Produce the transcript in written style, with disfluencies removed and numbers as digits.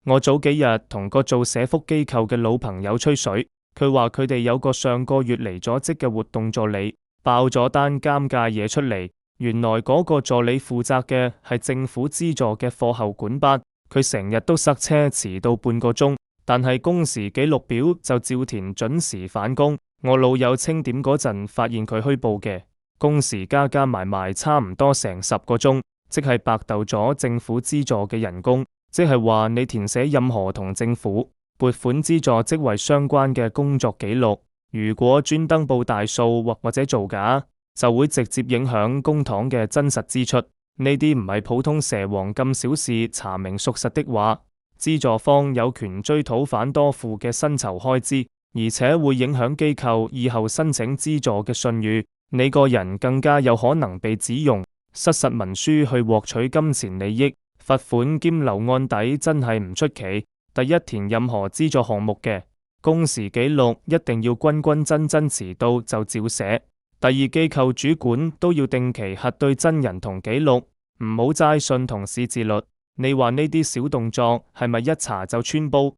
我早幾日同個做社福機構嘅老朋友吹水，佢話佢哋有個上個月離咗職嘅活動助理，爆咗單尷尬嘢出嚟。原來嗰個助理負責嘅係政府資助嘅課後管班，佢成日都塞車遲到半個鐘，但係工時記錄表就照填準時返工。我老友清點嗰陣發現佢虛報嘅工時加加埋埋差唔多成10個鐘，即係白鬥咗政府資助嘅人工。即係話你填寫任何同政府撥款資助職位相關嘅工作記錄，如果專登報大數或者造假，就會直接影響公帑嘅真實支出。呢啲唔係普通蛇王咁小事，查明屬實的話，資助方有權追討反多付嘅薪酬開支，而且會影響機構以後申請資助嘅信譽。你個人更加有可能被指用失實文書去獲取金錢利益。罰款兼留案底真係唔出奇。第一，填任何資助項目嘅工時記錄一定要均均真真，遲到就照寫。第二，機構主管都要定期核對真人同記錄，唔好齋信同試自律。你話呢啲小動作係咪一查就穿煲？